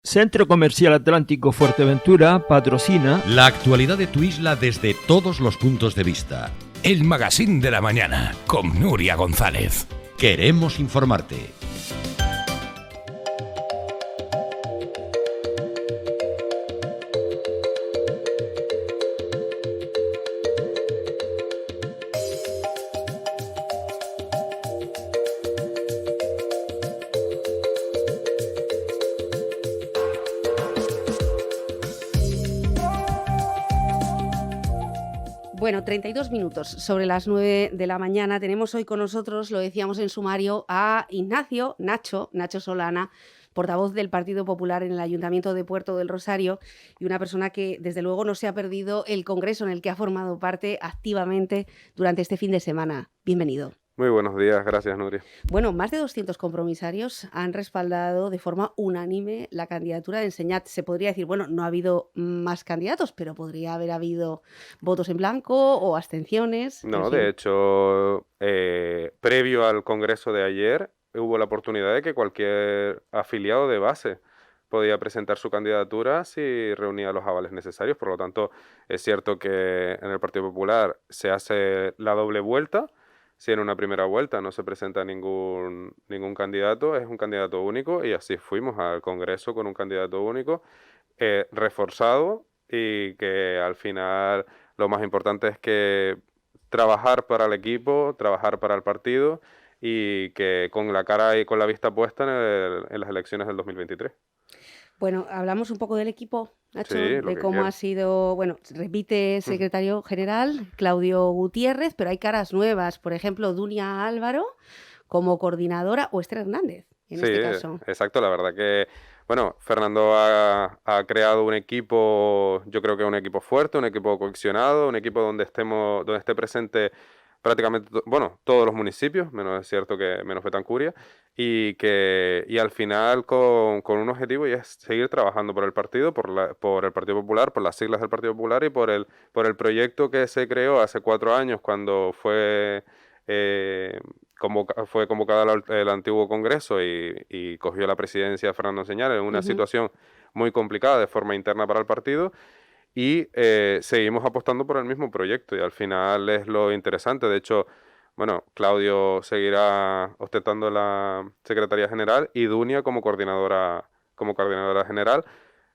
Centro Comercial Atlántico Fuerteventura patrocina la actualidad de tu isla desde todos los puntos de vista. El Magazín de la Mañana con Nuria González. Queremos informarte. Bueno, 32 minutos sobre las 9 de la mañana. Tenemos hoy con nosotros, lo decíamos en sumario, a Ignacio Nacho Solana, portavoz del Partido Popular en el Ayuntamiento de Puerto del Rosario y una persona que desde luego no se ha perdido el congreso en el que ha formado parte activamente durante este fin de semana. Bienvenido. Muy buenos días, gracias Nuria. Bueno, más de 200 compromisarios han respaldado de forma unánime la candidatura de Enseñat. Se podría decir, bueno, no ha habido más candidatos, pero podría haber habido votos en blanco o abstenciones. No, de hecho, previo al congreso de ayer, hubo la oportunidad de que cualquier afiliado de base podía presentar su candidatura si reunía los avales necesarios. Por lo tanto, es cierto que en el Partido Popular se hace la doble vuelta. Si en una primera vuelta no se presenta ningún candidato, es un candidato único y así fuimos al Congreso con un candidato único, reforzado, y que al final lo más importante es que trabajar para el equipo, trabajar para el partido y que con la cara y con la vista puesta en las elecciones del 2023. Bueno, hablamos un poco del equipo, Nacho, Sí, de cómo ha sido, bueno, repite secretario general Claudio Gutiérrez, pero hay caras nuevas, por ejemplo, Dunia Álvaro como coordinadora o Esther Hernández, en este caso. Exacto, la verdad que, bueno, Fernando ha creado un equipo, yo creo que un equipo fuerte, un equipo cohesionado, un equipo donde esté presente prácticamente, todos los municipios, menos es cierto que menos Betancuria, y al final con un objetivo, y es seguir trabajando por el partido, por el Partido Popular, por las siglas del Partido Popular y por el proyecto que se creó hace 4 años cuando fue convocado el antiguo Congreso y cogió la presidencia Fernando Enseñat en una situación muy complicada de forma interna para el partido. Y seguimos apostando por el mismo proyecto y al final es lo interesante. De hecho, bueno, Claudio seguirá ostentando la Secretaría General y Dunia como coordinadora general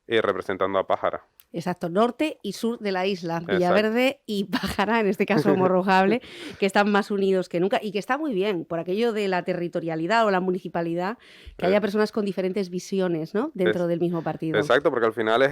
y representando a Pájara. Exacto, norte y sur de la isla, Villaverde y Pájara, en este caso Morrojable, que están más unidos que nunca y que está muy bien por aquello de la territorialidad o la municipalidad, que haya personas con diferentes visiones, ¿no?, dentro del mismo partido. Exacto, porque al final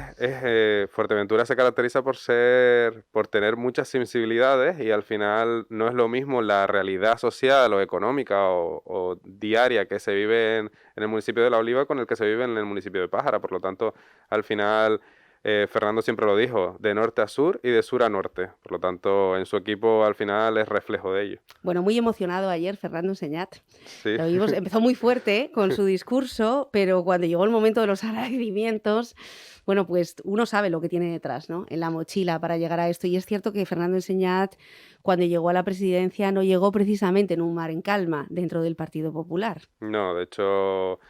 Fuerteventura se caracteriza por tener muchas sensibilidades y al final no es lo mismo la realidad social o económica o diaria que se vive en el municipio de La Oliva con el que se vive en el municipio de Pájara. Por lo tanto, al final Fernando siempre lo dijo, de norte a sur y de sur a norte. Por lo tanto, en su equipo al final es reflejo de ello. Bueno, muy emocionado ayer Fernando Enseñat. Sí. Lo vimos, empezó muy fuerte con su discurso, pero cuando llegó el momento de los agradecimientos, bueno, pues uno sabe lo que tiene detrás, ¿no?, en la mochila para llegar a esto. Y es cierto que Fernando Enseñat, cuando llegó a la presidencia, no llegó precisamente en un mar en calma dentro del Partido Popular. No, de hecho,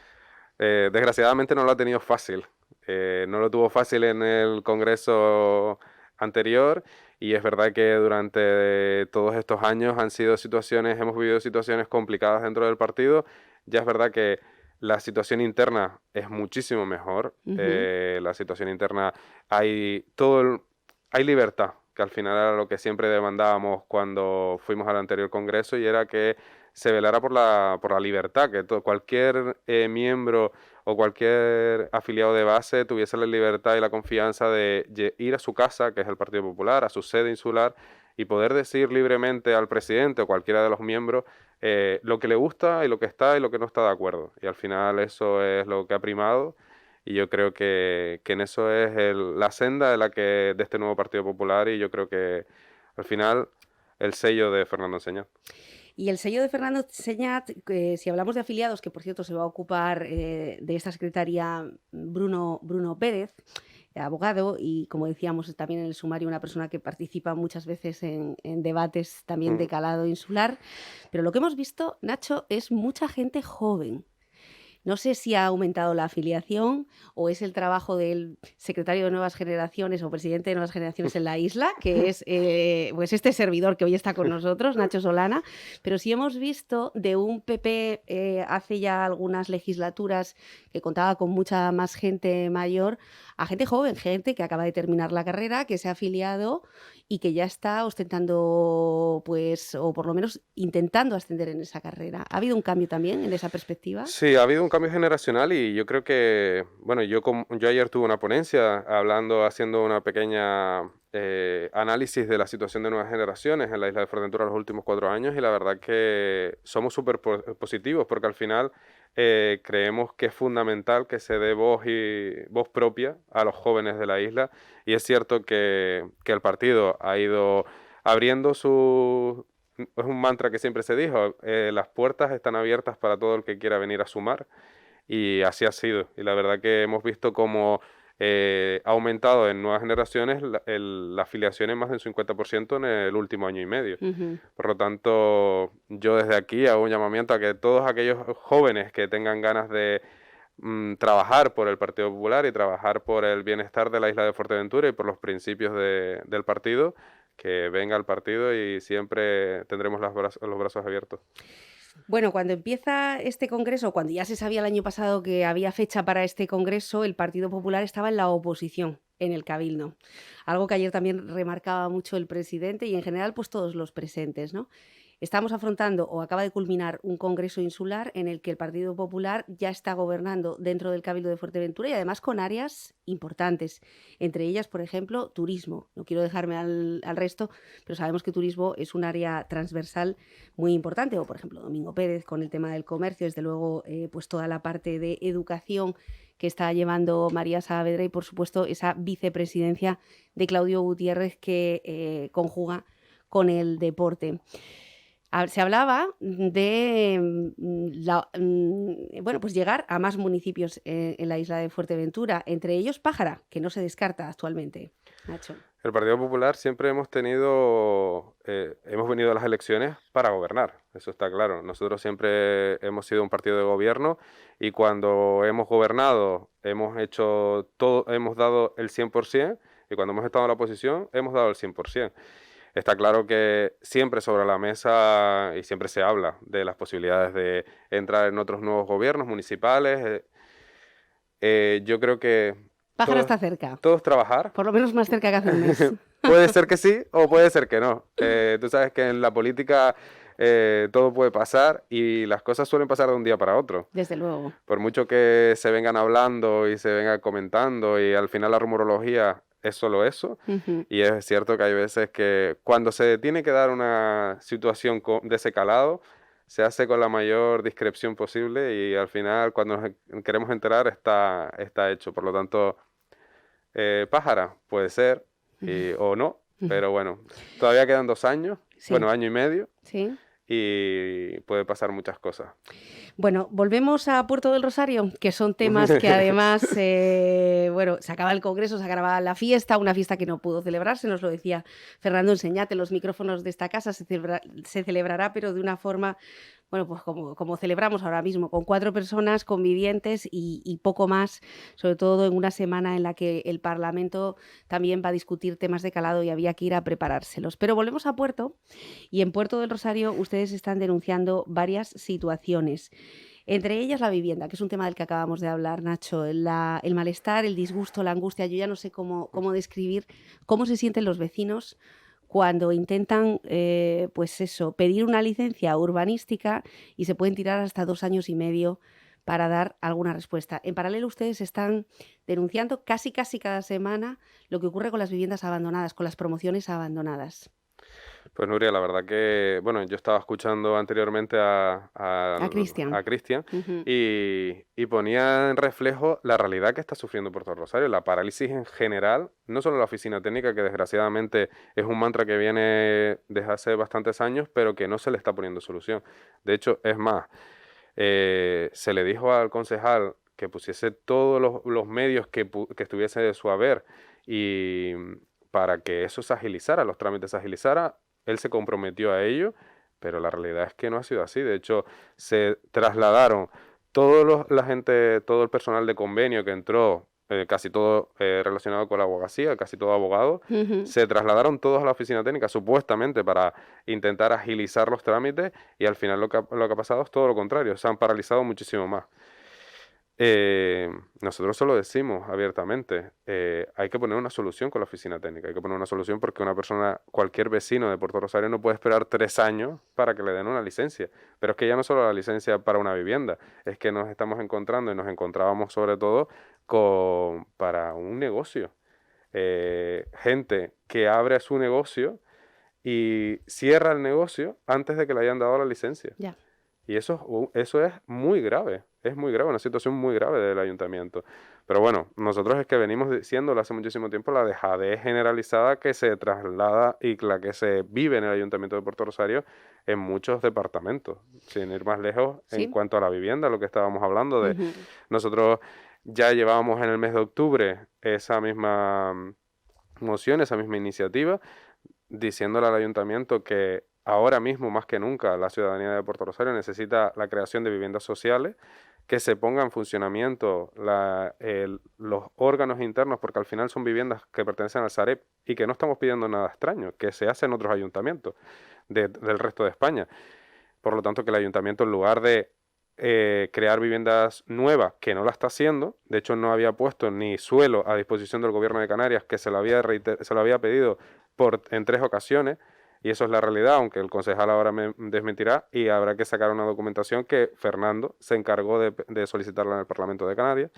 desgraciadamente no lo ha tenido fácil. No lo tuvo fácil en el Congreso anterior y es verdad que durante todos estos años hemos vivido situaciones complicadas dentro del partido. Ya es verdad que la situación interna es muchísimo mejor. La situación interna hay libertad, que al final era lo que siempre demandábamos cuando fuimos al anterior Congreso y era que se velara por la libertad, que cualquier miembro o cualquier afiliado de base tuviese la libertad y la confianza de ir a su casa, que es el Partido Popular, a su sede insular, y poder decir libremente al presidente o cualquiera de los miembros lo que le gusta y lo que está y lo que no está de acuerdo. Y al final eso es lo que ha primado y yo creo que en eso es la senda de este nuevo Partido Popular y yo creo que al final el sello de Fernando Enseñat. Y el sello de Fernando Enseñat, si hablamos de afiliados, que por cierto se va a ocupar de esta secretaría Bruno Pérez, abogado y, como decíamos también en el sumario, una persona que participa muchas veces en debates también de calado insular. Pero lo que hemos visto, Nacho, es mucha gente joven. No sé si ha aumentado la afiliación o es el trabajo del secretario de Nuevas Generaciones o presidente de Nuevas Generaciones en la isla, que es pues este servidor que hoy está con nosotros, Nacho Solana, pero sí hemos visto de un PP hace ya algunas legislaturas que contaba con mucha más gente mayor, a gente joven, gente que acaba de terminar la carrera, que se ha afiliado y que ya está ostentando, pues, o por lo menos intentando ascender en esa carrera. ¿Ha habido un cambio también en esa perspectiva? Sí, ha habido un cambio generacional y yo creo que, bueno, yo ayer tuve una ponencia haciendo una pequeña análisis de la situación de nuevas generaciones en la isla de Fuerteventura los últimos 4 años y la verdad que somos súper positivos porque al final creemos que es fundamental que se dé voz propia a los jóvenes de la isla y es cierto que el partido ha ido abriendo es un mantra que siempre se dijo, las puertas están abiertas para todo el que quiera venir a sumar y así ha sido. Y la verdad que hemos visto cómo ha aumentado en nuevas generaciones la afiliación en más del 50% en el último año y medio. Ujú. Por lo tanto, yo desde aquí hago un llamamiento a que todos aquellos jóvenes que tengan ganas de trabajar por el Partido Popular y trabajar por el bienestar de la isla de Fuerteventura y por los principios del partido, que venga al partido y siempre tendremos los brazos abiertos. Bueno, cuando empieza este congreso, cuando ya se sabía el año pasado que había fecha para este congreso, el Partido Popular estaba en la oposición en el Cabildo. Algo que ayer también remarcaba mucho el presidente y en general pues todos los presentes, ¿no? Estamos afrontando o acaba de culminar un congreso insular en el que el Partido Popular ya está gobernando dentro del Cabildo de Fuerteventura y además con áreas importantes. Entre ellas, por ejemplo, turismo. No quiero dejarme al resto, pero sabemos que turismo es un área transversal muy importante. O, por ejemplo, Domingo Pérez con el tema del comercio, desde luego, pues toda la parte de educación que está llevando María Saavedra y, por supuesto, esa vicepresidencia de Claudio Gutiérrez que conjuga con el deporte. Se hablaba de bueno, pues llegar a más municipios en la isla de Fuerteventura, entre ellos Pájara, que no se descarta actualmente. Nacho. El Partido Popular siempre hemos venido a las elecciones para gobernar, eso está claro. Nosotros siempre hemos sido un partido de gobierno y cuando hemos gobernado hemos hecho todo, hemos dado el 100% y cuando hemos estado en la oposición hemos dado el 100%. Está claro que siempre sobre la mesa y siempre se habla de las posibilidades de entrar en otros nuevos gobiernos municipales. Yo creo que Pájara está cerca. todos trabajar. Por lo menos más cerca que hace un mes. Puede ser que sí o puede ser que no. Tú sabes que en la política todo puede pasar y las cosas suelen pasar de un día para otro. Desde luego. Por mucho que se vengan hablando y se vengan comentando y al final la rumorología es solo eso. Uh-huh. Y es cierto que hay veces que cuando se tiene que dar una situación de ese calado, se hace con la mayor discreción posible y al final cuando nos queremos enterar está hecho. Por lo tanto, Pájara puede ser o no, pero bueno, todavía quedan 2 años, Sí. bueno, año y medio. Sí. Y puede pasar muchas cosas. Bueno, volvemos a Puerto del Rosario, que son temas que además, bueno, se acaba el congreso, se acaba la fiesta, una fiesta que no pudo celebrarse, nos lo decía Fernando Enseñate, los micrófonos de esta casa se celebrará, pero de una forma, bueno, pues como celebramos ahora mismo, con 4 personas convivientes y poco más, sobre todo en una semana en la que el Parlamento también va a discutir temas de calado y había que ir a preparárselos. Pero volvemos a Puerto y en Puerto del Rosario ustedes están denunciando varias situaciones. Entre ellas la vivienda, que es un tema del que acabamos de hablar, Nacho, el malestar, el disgusto, la angustia. Yo ya no sé cómo describir cómo se sienten los vecinos cuando intentan, pues eso, pedir una licencia urbanística y se pueden tirar hasta 2 años y medio para dar alguna respuesta. En paralelo, ustedes están denunciando casi cada semana lo que ocurre con las viviendas abandonadas, con las promociones abandonadas. Pues Nuria, la verdad que, bueno, yo estaba escuchando anteriormente a Cristian. Uh-huh. y ponía en reflejo la realidad que está sufriendo Puerto Rosario, la parálisis en general, no solo la oficina técnica, que desgraciadamente es un mantra que viene desde hace bastantes años, pero que no se le está poniendo solución. De hecho, es más, se le dijo al concejal que pusiese todos los medios que estuviese de su haber y para que eso se agilizara, los trámites se agilizara. Él se comprometió a ello, pero la realidad es que no ha sido así. De hecho, se trasladaron la gente, todo el personal de convenio que entró, casi todo relacionado con la abogacía, casi todo abogado, se trasladaron todos a la oficina técnica supuestamente para intentar agilizar los trámites y al final lo que ha pasado es todo lo contrario, se han paralizado muchísimo más. Nosotros se lo decimos abiertamente, hay que poner una solución con la oficina técnica, hay que poner una solución porque una persona, cualquier vecino de Puerto Rosario no puede esperar 3 años para que le den una licencia, pero es que ya no solo la licencia para una vivienda, es que nos estamos encontrando y nos encontrábamos sobre todo para un negocio, gente que abre su negocio y cierra el negocio antes de que le hayan dado la licencia. Ya. Y eso es muy grave, una situación muy grave del ayuntamiento. Pero bueno, nosotros es que venimos diciéndolo hace muchísimo tiempo, la dejadez generalizada que se traslada y la que se vive en el ayuntamiento de Puerto Rosario en muchos departamentos, sin ir más lejos Sí. en cuanto a la vivienda, lo que estábamos hablando de nosotros ya llevábamos en el mes de octubre esa misma moción, esa misma iniciativa, diciéndole al ayuntamiento que ahora mismo, más que nunca, la ciudadanía de Puerto Rosario necesita la creación de viviendas sociales, que se ponga en funcionamiento los órganos internos, porque al final son viviendas que pertenecen al Sareb y que no estamos pidiendo nada extraño, que se hace en otros ayuntamientos del resto de España. Por lo tanto, que el ayuntamiento, en lugar de crear viviendas nuevas, que no la está haciendo, de hecho no había puesto ni suelo a disposición del gobierno de Canarias, que se lo había pedido en 3 ocasiones, y eso es la realidad, aunque el concejal ahora me desmentirá, y habrá que sacar una documentación que Fernando se encargó de solicitarla en el Parlamento de Canarias,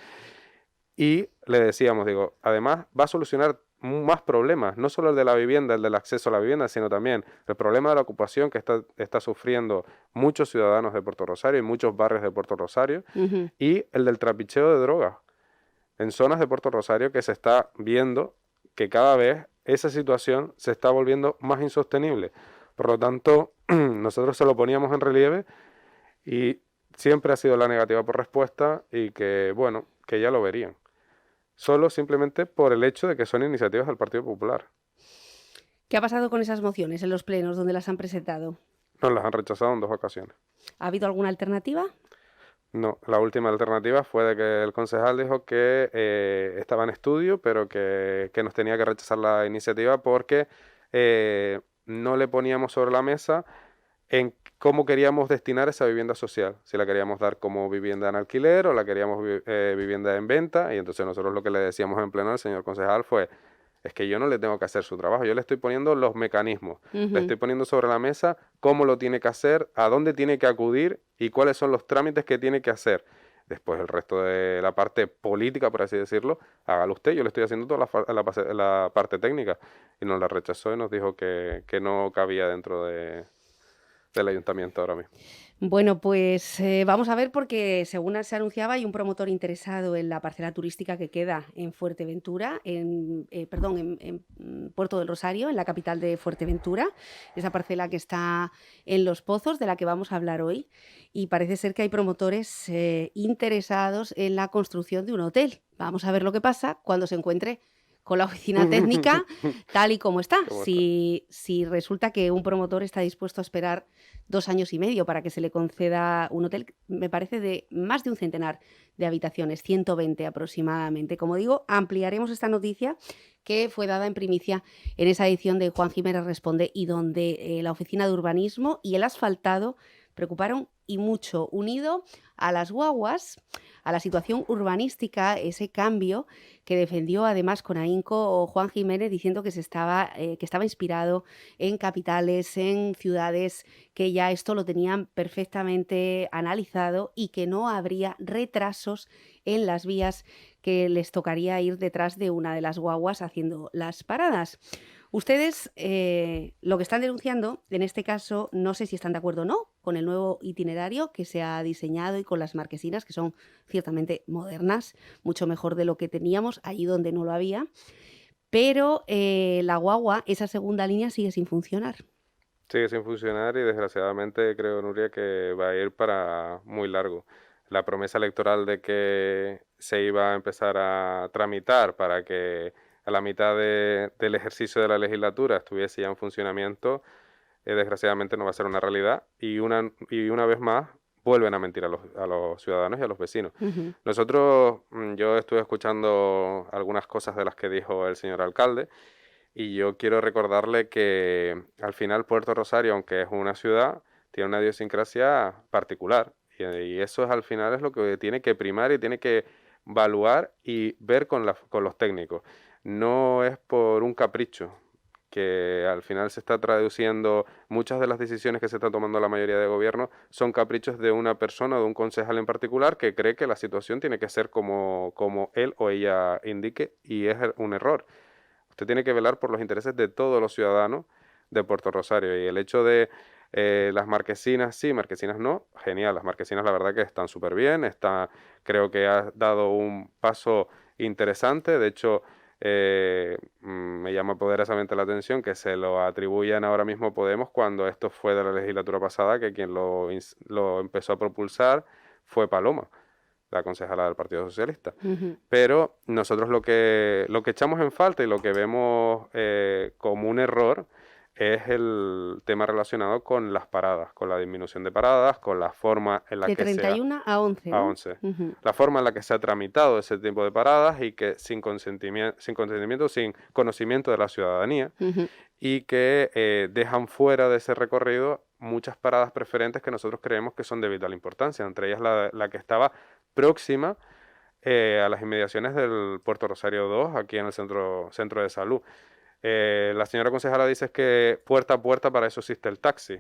y le decíamos, digo, además va a solucionar más problemas, no solo el de la vivienda, el del acceso a la vivienda, sino también el problema de la ocupación que está sufriendo muchos ciudadanos de Puerto Rosario y muchos barrios de Puerto Rosario, y el del trapicheo de drogas en zonas de Puerto Rosario, que se está viendo que cada vez esa situación se está volviendo más insostenible. Por lo tanto, nosotros se lo poníamos en relieve y siempre ha sido la negativa por respuesta y que, bueno, que ya lo verían. Solo simplemente por el hecho de que son iniciativas del Partido Popular. ¿Qué ha pasado con esas mociones en los plenos donde las han presentado? Nos las han rechazado en 2 ocasiones. ¿Ha habido alguna alternativa? No, la última alternativa fue de que el concejal dijo que estaba en estudio, pero que nos tenía que rechazar la iniciativa porque no le poníamos sobre la mesa en cómo queríamos destinar esa vivienda social, si la queríamos dar como vivienda en alquiler o la queríamos vivienda en venta, y entonces nosotros lo que le decíamos en pleno al señor concejal fue, es que yo no le tengo que hacer su trabajo, yo le estoy poniendo los mecanismos, le estoy poniendo sobre la mesa cómo lo tiene que hacer, a dónde tiene que acudir y cuáles son los trámites que tiene que hacer. Después el resto de la parte política, por así decirlo, hágalo usted, yo le estoy haciendo toda la parte técnica. Y nos la rechazó y nos dijo que no cabía dentro del ayuntamiento ahora mismo. Bueno, pues vamos a ver porque según se anunciaba hay un promotor interesado en la parcela turística que queda en Fuerteventura, en Puerto del Rosario, en la capital de Fuerteventura, esa parcela que está en Los Pozos, de la que vamos a hablar hoy, y parece ser que hay promotores interesados en la construcción de un hotel. Vamos a ver lo que pasa cuando se encuentre con la oficina técnica tal y como está. Si resulta que un promotor está dispuesto a esperar 2 años y medio para que se le conceda un hotel, me parece de más de un centenar de habitaciones, 120 aproximadamente. Como digo, ampliaremos esta noticia que fue dada en primicia en esa edición de Juan Jiménez Responde y donde la Oficina de Urbanismo y el asfaltado preocuparon y mucho, unido a las guaguas, a la situación urbanística, ese cambio que defendió además con ahínco Juan Jiménez, diciendo que estaba inspirado en capitales, en ciudades que ya esto lo tenían perfectamente analizado y que no habría retrasos en las vías que les tocaría ir detrás de una de las guaguas haciendo las paradas. Ustedes lo que están denunciando, en este caso, no sé si están de acuerdo o no con el nuevo itinerario que se ha diseñado y con las marquesinas, que son ciertamente modernas, mucho mejor de lo que teníamos allí donde no lo había, pero la guagua, esa segunda línea, sigue sin funcionar. Sigue sin funcionar y desgraciadamente creo, Nuria, que va a ir para muy largo. La promesa electoral de que se iba a empezar a tramitar para que a la mitad del ejercicio de la legislatura estuviese ya en funcionamiento, desgraciadamente no va a ser una realidad y una vez más vuelven a mentir a los ciudadanos y a los vecinos. Nosotros, yo estuve escuchando algunas cosas de las que dijo el señor alcalde, y yo quiero recordarle que al final Puerto Rosario, aunque es una ciudad, tiene una idiosincrasia particular. Y eso al final es lo que tiene que primar y tiene que evaluar y ver con los técnicos. No es por un capricho que al final se está traduciendo, muchas de las decisiones que se está tomando la mayoría de gobierno son caprichos de una persona o de un concejal en particular que cree que la situación tiene que ser como él o ella indique, y es un error. Usted tiene que velar por los intereses de todos los ciudadanos de Puerto Rosario, y el hecho de las marquesinas sí, marquesinas no, genial, las marquesinas la verdad que están súper bien, creo que ha dado un paso interesante, de hecho me llama poderosamente la atención que se lo atribuyan ahora mismo a Podemos cuando esto fue de la legislatura pasada, que quien lo empezó a propulsar fue Paloma, la concejala del Partido Socialista. Pero nosotros lo que echamos en falta y lo que vemos como un error es el tema relacionado con las paradas, con la disminución de paradas, con la forma en la de que 31 a 11, ¿no? a 11. La forma en la que se ha tramitado ese tipo de paradas y que sin consentimiento, sin conocimiento de la ciudadanía, y que dejan fuera de ese recorrido muchas paradas preferentes que nosotros creemos que son de vital importancia, entre ellas la que estaba próxima a las inmediaciones del Puerto Rosario 2, aquí en el centro de salud. La señora concejala dice que puerta a puerta para eso existe el taxi,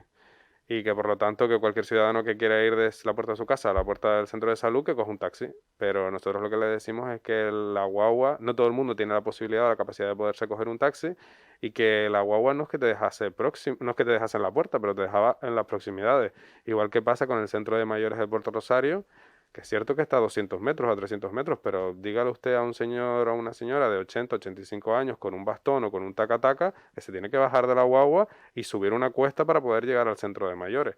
y que por lo tanto que cualquier ciudadano que quiera ir desde la puerta de su casa a la puerta del centro de salud que coja un taxi, pero nosotros lo que le decimos es que la guagua, no todo el mundo tiene la posibilidad o la capacidad de poderse coger un taxi, y que la guagua no es que te dejase no es que te dejase en la puerta, pero te dejaba en las proximidades, igual que pasa con el centro de mayores de Puerto Rosario, que es cierto que está a 200 metros, a 300 metros, pero dígale usted a un señor o a una señora de 80, 85 años con un bastón o con un taca-taca que se tiene que bajar de la guagua y subir una cuesta para poder llegar al centro de mayores.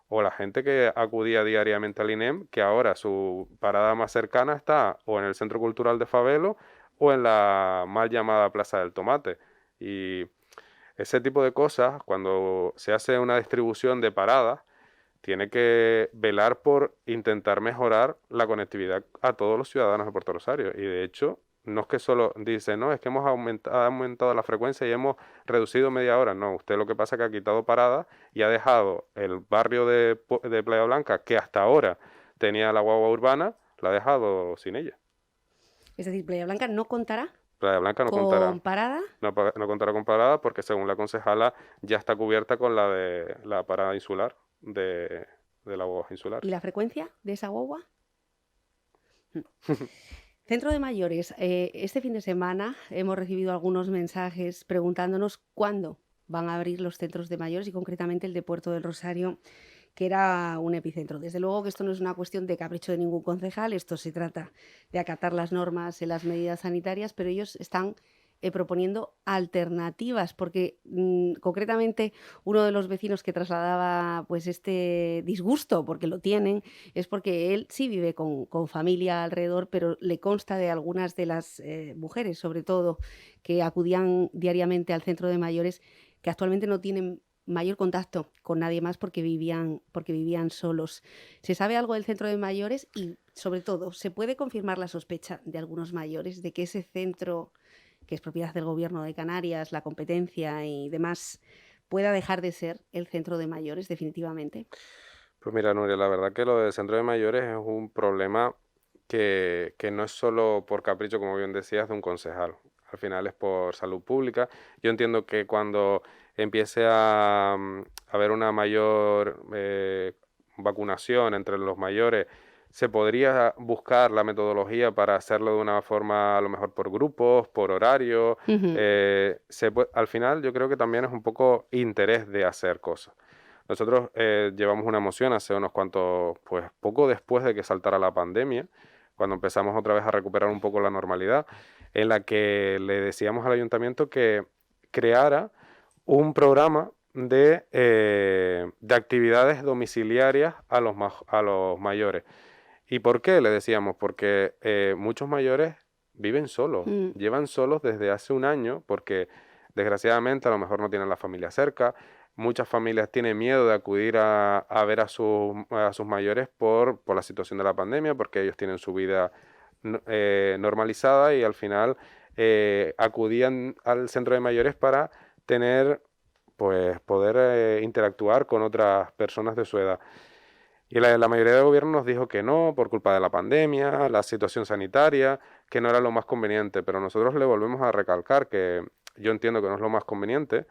O la gente que acudía diariamente al INEM, que ahora su parada más cercana está o en el Centro Cultural de Fabelo o en la mal llamada Plaza del Tomate. Y ese tipo de cosas, cuando se hace una distribución de paradas, tiene que velar por intentar mejorar la conectividad a todos los ciudadanos de Puerto Rosario. Y de hecho, no es que solo dice, no, es que hemos aumentado la frecuencia y hemos reducido media hora. No, usted lo que pasa es que ha quitado paradas y ha dejado el barrio de Playa Blanca, que hasta ahora tenía la guagua urbana, la ha dejado sin ella. Es decir, Playa Blanca no contará Playa Blanca no con contará. parada. No contará con parada porque según la concejala ya está cubierta con la de la parada insular de la guagua insular. ¿Y la frecuencia de esa guagua? Centro de mayores. Este fin de semana hemos recibido algunos mensajes preguntándonos cuándo van a abrir los centros de mayores y concretamente el de Puerto del Rosario, que era un epicentro. Desde luego que esto no es una cuestión de capricho de ningún concejal, esto se trata de acatar las normas en las medidas sanitarias, pero ellos están proponiendo alternativas, porque concretamente uno de los vecinos que trasladaba pues este disgusto, porque lo tienen, es porque él sí vive con familia alrededor, pero le consta de algunas de las mujeres, sobre todo, que acudían diariamente al centro de mayores, que actualmente no tienen mayor contacto con nadie más porque vivían solos. ¿Se sabe algo del centro de mayores? Y sobre todo, ¿se puede confirmar la sospecha de algunos mayores de que ese centro, que es propiedad del Gobierno de Canarias, la competencia y demás, pueda dejar de ser el centro de mayores definitivamente? Pues mira, Nuria, la verdad que lo del centro de mayores es un problema que no es solo por capricho, como bien decías, de un concejal. Al final es por salud pública. Yo entiendo que cuando empiece a haber una mayor vacunación entre los mayores, se podría buscar la metodología para hacerlo de una forma a lo mejor por grupos, por horario. Al final yo creo que también es un poco interés de hacer cosas. Nosotros llevamos una moción hace unos cuantos, pues poco después de que saltara la pandemia, cuando empezamos otra vez a recuperar un poco la normalidad, en la que le decíamos al ayuntamiento que creara un programa de actividades domiciliarias a los mayores. ¿Y por qué? Le decíamos, porque muchos mayores viven solos, llevan solos desde hace un año, porque desgraciadamente a lo mejor no tienen la familia cerca, Muchas familias tienen miedo de acudir a ver a sus mayores por la situación de la pandemia, porque ellos tienen su vida normalizada y al final acudían al centro de mayores para poder interactuar con otras personas de su edad. Y la mayoría del gobierno nos dijo que no, por culpa de la pandemia, la situación sanitaria, que no era lo más conveniente, pero nosotros le volvemos a recalcar que yo entiendo que no es lo más conveniente,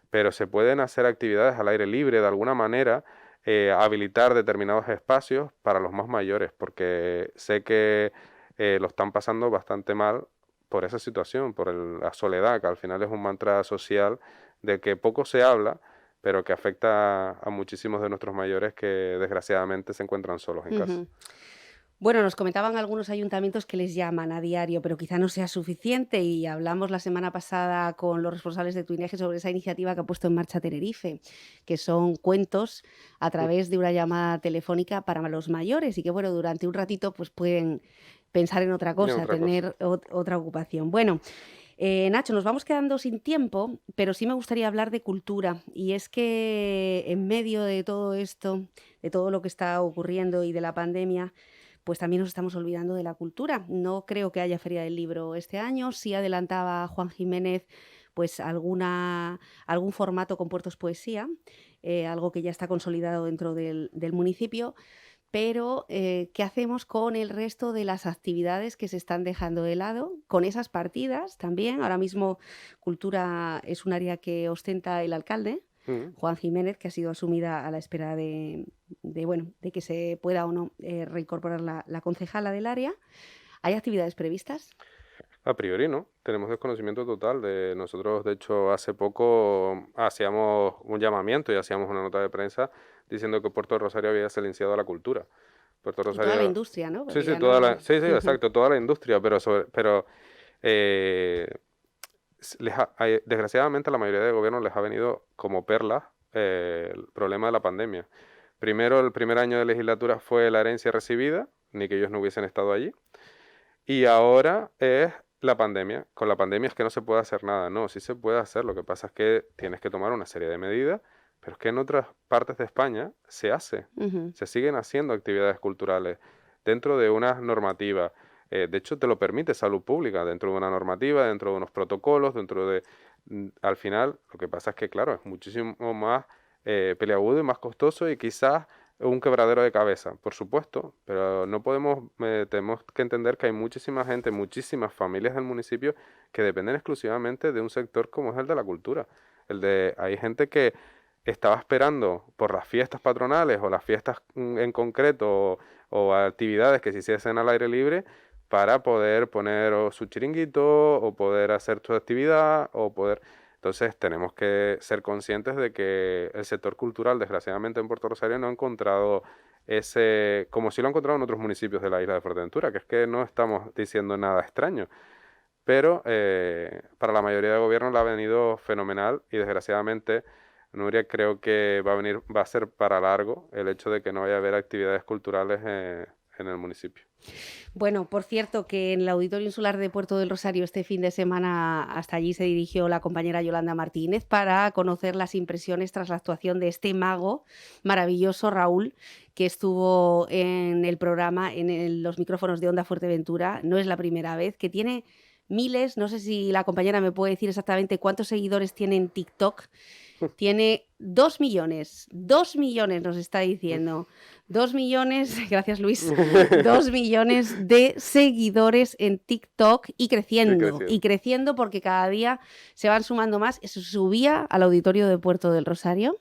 pero se pueden hacer actividades al aire libre de alguna manera, habilitar determinados espacios para los más mayores, porque sé que lo están pasando bastante mal por esa situación, por la soledad, que al final es un mantra social de que poco se habla, pero que afecta a muchísimos de nuestros mayores que desgraciadamente se encuentran solos en casa. Bueno, nos comentaban algunos ayuntamientos que les llaman a diario, pero quizá no sea suficiente y hablamos la semana pasada con los responsables de Tuineje sobre esa iniciativa que ha puesto en marcha Tenerife, que son cuentos a través de una llamada telefónica para los mayores y que, bueno, durante un ratito pues pueden pensar en otra cosa, tener otra ocupación. Bueno, Nacho, nos vamos quedando sin tiempo, pero sí me gustaría hablar de cultura. Y es que en medio de todo esto, de todo lo que está ocurriendo y de la pandemia, pues también nos estamos olvidando de la cultura. No creo que haya Feria del Libro este año. Sí adelantaba Juan Jiménez pues algún formato con Puertos Poesía, algo que ya está consolidado dentro del municipio. Pero, ¿qué hacemos con el resto de las actividades que se están dejando de lado? Con esas partidas también. Ahora mismo cultura es un área que ostenta el alcalde, Juan Jiménez, que ha sido asumida a la espera de que se pueda o no reincorporar la concejala del área. ¿Hay actividades previstas? A priori no, tenemos desconocimiento total de nosotros. De hecho, hace poco hacíamos un llamamiento y hacíamos una nota de prensa diciendo que Puerto Rosario había silenciado a la cultura. Puerto Rosario... Y toda la industria, ¿no? Sí, exacto, toda la industria, pero desgraciadamente a la mayoría de gobiernos les ha venido como perlas el problema de la pandemia. Primero, el primer año de legislatura fue la herencia recibida, ni que ellos no hubiesen estado allí, y ahora es la pandemia. Con la pandemia es que no se puede hacer nada. No, sí se puede hacer, lo que pasa es que tienes que tomar una serie de medidas, pero es que en otras partes de España se hace. Se siguen haciendo actividades culturales dentro de una normativa. De hecho, te lo permite salud pública, dentro de una normativa, dentro de unos protocolos, al final, lo que pasa es que, claro, es muchísimo más peliagudo y más costoso y quizás un quebradero de cabeza, por supuesto, pero tenemos que entender que hay muchísima gente, muchísimas familias del municipio que dependen exclusivamente de un sector como es el de la cultura. Hay gente que estaba esperando por las fiestas patronales o las fiestas en concreto o actividades que se hiciesen al aire libre para poder poner su chiringuito o poder hacer su actividad Entonces tenemos que ser conscientes de que el sector cultural, desgraciadamente en Puerto Rosario, no ha encontrado como sí lo ha encontrado en otros municipios de la isla de Fuerteventura, que es que no estamos diciendo nada extraño. Pero para la mayoría del gobierno le ha venido fenomenal y desgraciadamente, Nuria, creo que va a ser para largo el hecho de que no vaya a haber actividades culturales en el municipio. Bueno, por cierto, que en el Auditorio Insular de Puerto del Rosario este fin de semana hasta allí se dirigió la compañera Yolanda Martínez para conocer las impresiones tras la actuación de este mago maravilloso, Raúl, que estuvo en el programa, en los micrófonos de Onda Fuerteventura. No es la primera vez, que tiene miles, no sé si la compañera me puede decir exactamente cuántos seguidores tiene en TikTok. Tiene 2 millones nos está diciendo. 2 millones, gracias Luis, 2 millones de seguidores en TikTok y creciendo porque cada día se van sumando más. Se subía al auditorio de Puerto del Rosario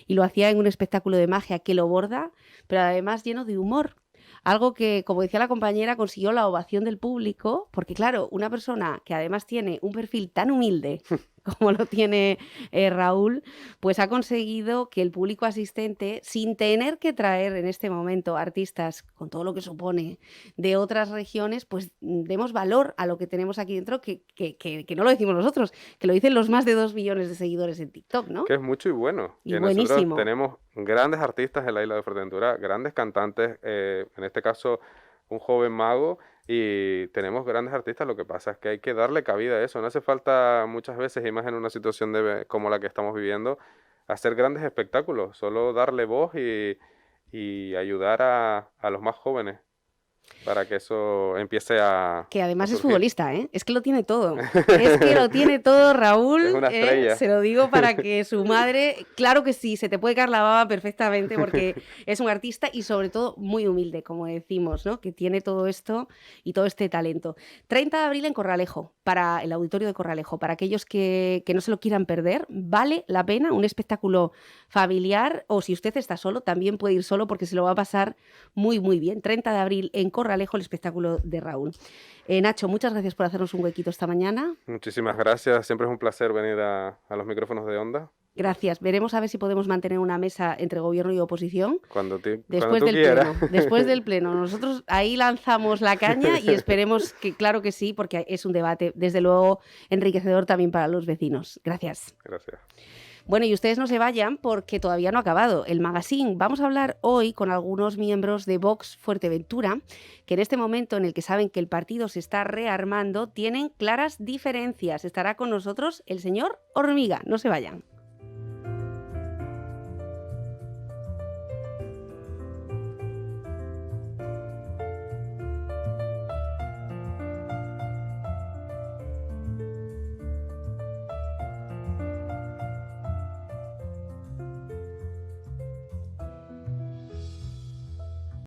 y lo hacía en un espectáculo de magia que lo borda, pero además lleno de humor. Algo que, como decía la compañera, consiguió la ovación del público, porque claro, una persona que además tiene un perfil tan humilde como lo tiene Raúl, pues ha conseguido que el público asistente, sin tener que traer en este momento artistas, con todo lo que supone, de otras regiones, pues demos valor a lo que tenemos aquí dentro, que no lo decimos nosotros, que lo dicen los más de 2 millones de seguidores en TikTok, ¿no? Que es mucho y bueno. Y buenísimo. Nosotros tenemos grandes artistas en la isla de Fuerteventura, grandes cantantes, en este caso un joven mago, y tenemos grandes artistas. Lo que pasa es que hay que darle cabida a eso. No hace falta muchas veces, y más en una situación como la que estamos viviendo, hacer grandes espectáculos, solo darle voz y ayudar a los más jóvenes para que eso empiece a Que además es surgir. futbolista, ¿eh? Es que lo tiene todo. Es que lo tiene todo, Raúl. Es una estrella. Se lo digo para que su madre, claro que sí, se te puede caer la baba perfectamente porque es un artista y sobre todo muy humilde, como decimos, ¿no? Que tiene todo esto y todo este talento. 30 de abril en Corralejo, para el auditorio de Corralejo, para aquellos que no se lo quieran perder, vale la pena, un espectáculo familiar, o si usted está solo, también puede ir solo porque se lo va a pasar muy, muy bien. 30 de abril en Corralejo, el espectáculo de Raúl. Nacho, muchas gracias por hacernos un huequito esta mañana. Muchísimas gracias, siempre es un placer venir a los micrófonos de Onda. Gracias. Veremos a ver si podemos mantener una mesa entre gobierno y oposición Cuando tú después del quieras. pleno. Después del pleno. Nosotros ahí lanzamos la caña y esperemos que, claro que sí, porque es un debate, desde luego, enriquecedor también para los vecinos. Gracias. Gracias. Bueno, y ustedes no se vayan porque todavía no ha acabado el magazine. Vamos a hablar hoy con algunos miembros de Vox Fuerteventura, que en este momento en el que saben que el partido se está rearmando, tienen claras diferencias. Estará con nosotros el señor Hormiga. No se vayan.